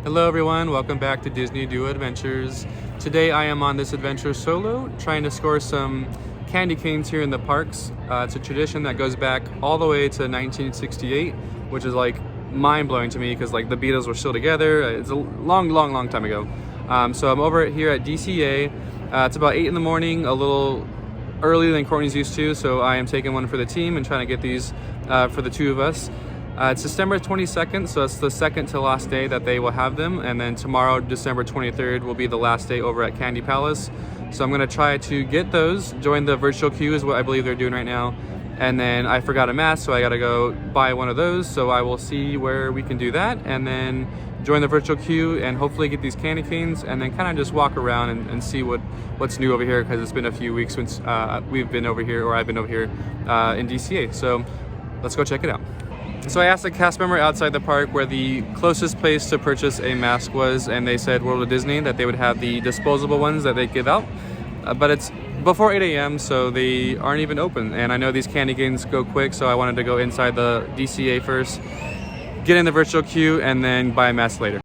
Hello everyone, welcome back to Disney Duo Adventures. Today I am on this adventure solo, trying to score some candy canes here in the parks. It's a tradition that goes back all the way to 1968, which is like mind-blowing to me because like the Beatles were still together. It's a long time ago. So I'm over here at DCA. It's about 8 in the morning, a little earlier than Courtney's used to, so I am taking one for the team and trying to get these for the two of us. It's December 22nd, so it's the second to last day that they will have them, and then tomorrow, December 23rd, will be the last day over at Candy Palace. So I'm going to try to get those, join the virtual queue is what I believe they're doing right now, and then I forgot a mask, so I got to go buy one of those, so I will see where we can do that, and then join the virtual queue and hopefully get these candy canes, and then kind of just walk around and see what's new over here, because it's been a few weeks since we've been over here, or I've been over here in DCA, so let's go check it out. So I asked a cast member outside the park where the closest place to purchase a mask was, and they said World of Disney, that they would have the disposable ones that they give out. But it's before 8 a.m., so they aren't even open. And I know these candy canes go quick, so I wanted to go inside the DCA first, get in the virtual queue, and then buy a mask later.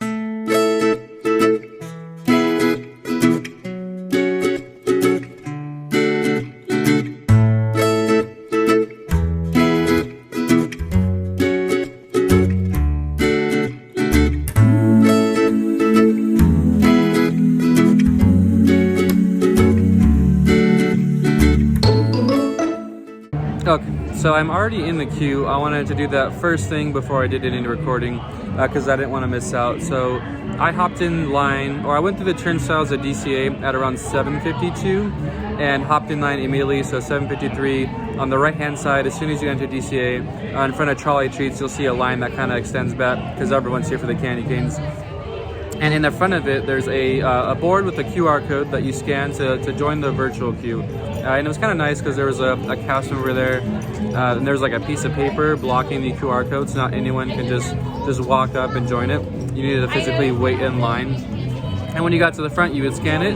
Okay, so I'm already in the queue. I wanted to do that first thing before I did any recording because I didn't want to miss out. So I hopped in line, or I went through the turnstiles at DCA at around 7:52 and hopped in line immediately. So 7:53 on the right hand side, as soon as you enter DCA, in front of Trolley Treats, you'll see a line that kind of extends back because everyone's here for the candy canes. And in the front of it, there's a board with a QR code that you scan to join the virtual queue. And it was kind of nice because there was a cast member there, and there's like a piece of paper blocking the QR code, so not anyone can just walk up and join it. You needed to physically wait in line. And when you got to the front, you would scan it,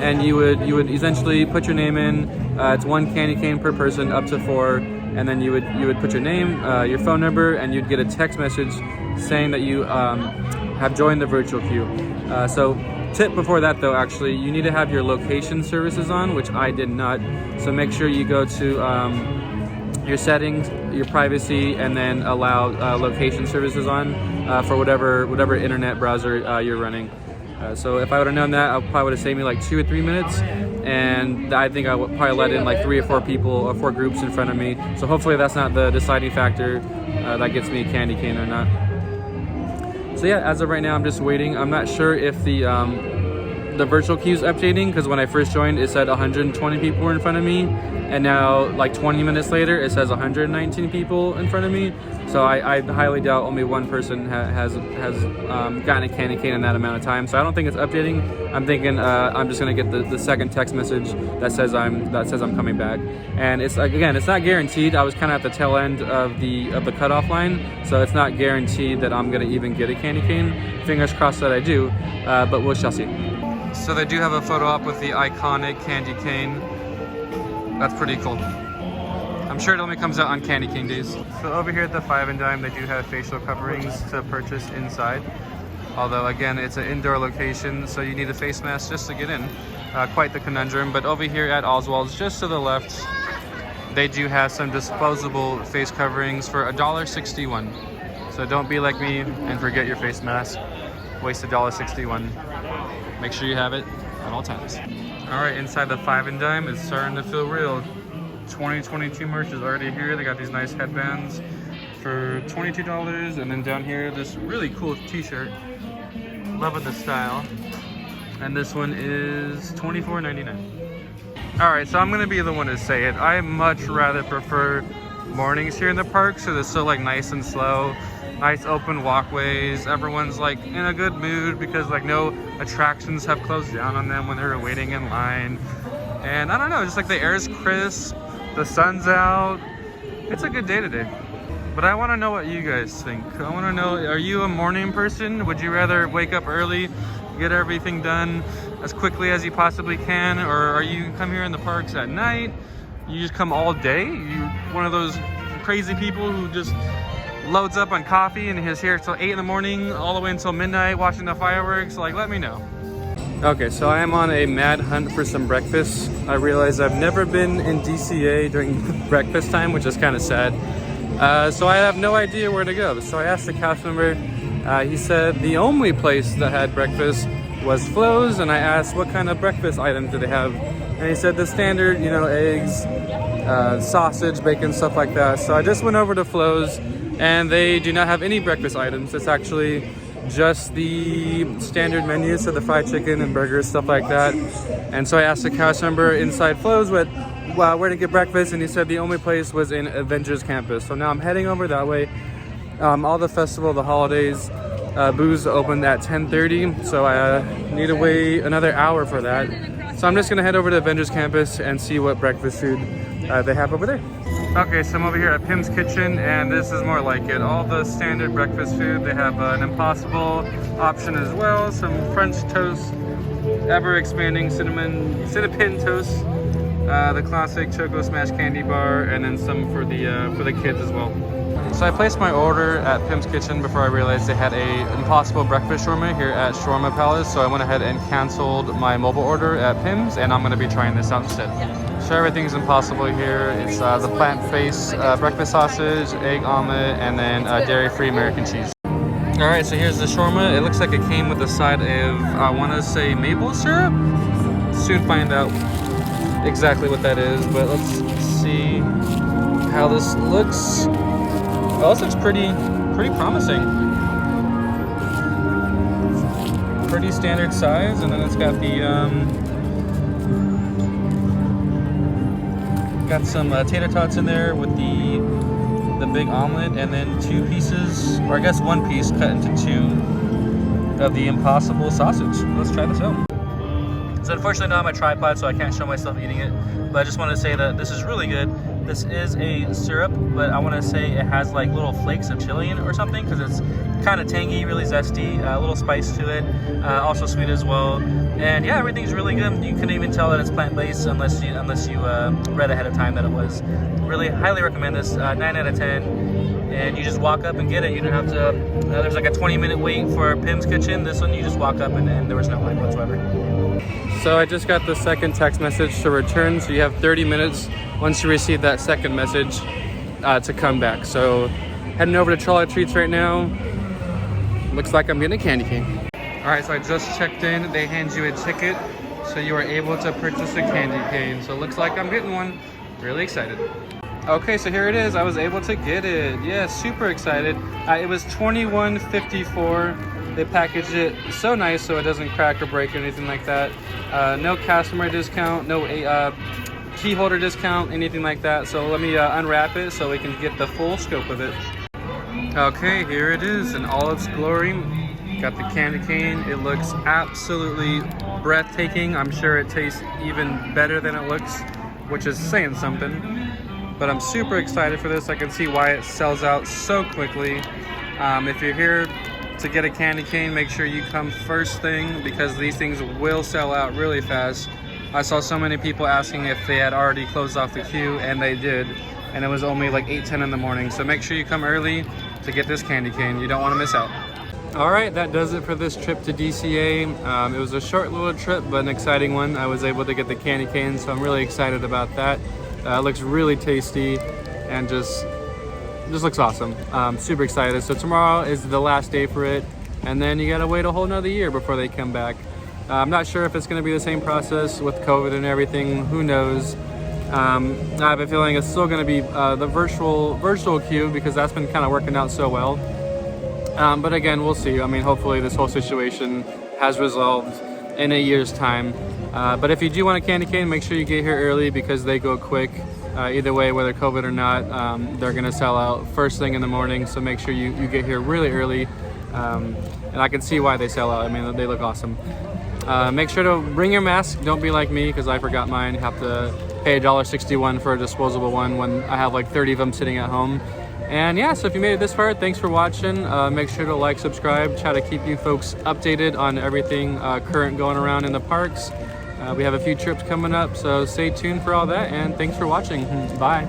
and you would essentially put your name in. It's one candy cane per person, up to 4, and then you would put your name, your phone number, and you'd get a text message saying that you have joined the virtual queue. So tip before that though, actually, you need to have your location services on, which I did not. So make sure you go to your settings, your privacy, and then allow location services on for whatever internet browser you're running. So if I would have known that, I probably would have saved me like 2 or 3 minutes, and I think I would probably let in like 3 or 4 people or 4 groups in front of me. So hopefully that's not the deciding factor that gets me a candy cane or not. So yeah, as of right now, I'm just waiting. I'm not sure if the virtual queue is updating, because when I first joined, it said 120 people were in front of me, and now like 20 minutes later, it says 119 people in front of me. So I highly doubt only one person has gotten a candy cane in that amount of time. So I don't think it's updating. I'm thinking I'm just gonna get the second text message that says I'm coming back. And it's again, it's not guaranteed. I was kind of at the tail end of the cutoff line, so it's not guaranteed that I'm gonna even get a candy cane. Fingers crossed that I do, but we shall see. So they do have a photo up with the iconic candy cane. That's pretty cool. I'm sure it only comes out on candy cane days. So over here at the 5 and Dime, they do have facial coverings to purchase inside. Although again, it's an indoor location, so you need a face mask just to get in. Quite the conundrum. But over here at Oswald's, just to the left, they do have some disposable face coverings for $1.61. So don't be like me and forget your face mask. Waste $1.61. Make sure you have it at all times. All right, inside the 5 and Dime, it's starting to feel real. 2022 merch is already here. They got these nice headbands for $22, and then down here, this really cool t-shirt. Loving the style. And this one is $24.99. All right, so I'm gonna be the one to say it. I much rather prefer mornings here in the park, so they're so like nice and slow. Nice open walkways. Everyone's like in a good mood because like no attractions have closed down on them when they're waiting in line. And I don't know, just like the air is crisp, the sun's out. It's a good day today. But I want to know what you guys think. I want to know, are you a morning person? Would you rather wake up early, get everything done as quickly as you possibly can? Or are you come here in the parks at night? You just come all day? You one of those crazy people who just loads up on coffee and he's here till 8 in the morning, all the way until midnight watching the fireworks, like, let me know. Okay, so I am on a mad hunt for some breakfast. I realize I've never been in DCA during breakfast time, which is kind of sad. So I have no idea where to go. So I asked the cast member. He said the only place that had breakfast was Flo's, and I asked what kind of breakfast items do they have, and he said the standard, you know, eggs, sausage, bacon, stuff like that. So I just went over to Flo's, and they do not have any breakfast items. It's actually just the standard menu, so the fried chicken and burgers, stuff like that. And so I asked the cast member inside Flo's where to get breakfast, and he said the only place was in Avengers Campus. So now I'm heading over that way. All the festival, the holidays, booths opened at 10:30, so I need to wait another hour for that. So I'm just gonna head over to Avengers Campus and see what breakfast food they have over there. Okay, so I'm over here at Pims Kitchen, and this is more like it. All the standard breakfast food. They have an Impossible option as well, some French toast, ever-expanding cinnamon toast, the classic Choco Smash candy bar, and then some for the kids as well. So I placed my order at Pims Kitchen before I realized they had a Impossible breakfast shawarma here at Shawarma Palace. So I went ahead and canceled my mobile order at Pims, and I'm going to be trying this out instead. So everything's Impossible here. It's the plant-based breakfast sausage, egg omelet, and then dairy-free American cheese. All right, so here's the shawarma. It looks like it came with a side of, I want to say, maple syrup. Soon find out exactly what that is, but let's see how this looks. Oh, this looks pretty promising. Pretty standard size, and then it's got the got some tater tots in there with the big omelet, and then 2 pieces, or I guess 1 piece cut into 2 of the Impossible sausage. Let's try this out. So unfortunately not on my tripod, so I can't show myself eating it, but I just want to say that this is really good. This is a syrup, but I want to say it has like little flakes of chili in it or something, because it's kind of tangy, really zesty, a little spice to it, also sweet as well. And yeah, everything's really good. You couldn't even tell that it's plant-based unless you read ahead of time that it was. Really highly recommend this. 9 out of 10. And you just walk up and get it. You don't have to. There's like a 20-minute wait for Pims Kitchen. This one you just walk up and there was no line whatsoever. So I just got the second text message to return. So you have 30 minutes once you receive that second message to come back. So heading over to Trolley Treats right now. Looks like I'm getting a candy cane. All right, so I just checked in. They hand you a ticket, so you are able to purchase a candy cane. So it looks like I'm getting one. Really excited. Okay, so here it is. I was able to get it. Yeah, super excited. It was $21.54. They packaged it so nice so it doesn't crack or break or anything like that. No customer discount, no key holder discount, anything like that. So let me unwrap it so we can get the full scope of it. Okay, here it is in all its glory. Got the candy cane. It looks absolutely breathtaking. I'm sure it tastes even better than it looks, which is saying something. But I'm super excited for this. I can see why it sells out so quickly. If you're here to get a candy cane, make sure you come first thing, because these things will sell out really fast. I saw so many people asking if they had already closed off the queue, and they did. And it was only like 8-10 in the morning. So make sure you come early to get this candy cane. You don't want to miss out. All right, that does it for this trip to DCA. It was a short little trip, but an exciting one. I was able to get the candy cane, so I'm really excited about that. It looks really tasty and just looks awesome. Super excited. So tomorrow is the last day for it, and then you gotta wait a whole nother year before they come back. I'm not sure if it's gonna be the same process with COVID and everything. Who knows? I have a feeling it's still gonna be the virtual queue, because that's been kind of working out so well. But again, we'll see. I mean, hopefully this whole situation has resolved in a year's time. But if you do want a candy cane, make sure you get here early, because they go quick. Either way, whether COVID or not, they're gonna sell out first thing in the morning. So make sure you get here really early. And I can see why they sell out. I mean, they look awesome. Make sure to bring your mask. Don't be like me, because I forgot mine. You have to pay $1.61 for a disposable one when I have like 30 of them sitting at home. And yeah, so if you made it this far, thanks for watching. Make sure to like, subscribe, try to keep you folks updated on everything current going around in the parks. We have a few trips coming up, so stay tuned for all that, and thanks for watching. Bye.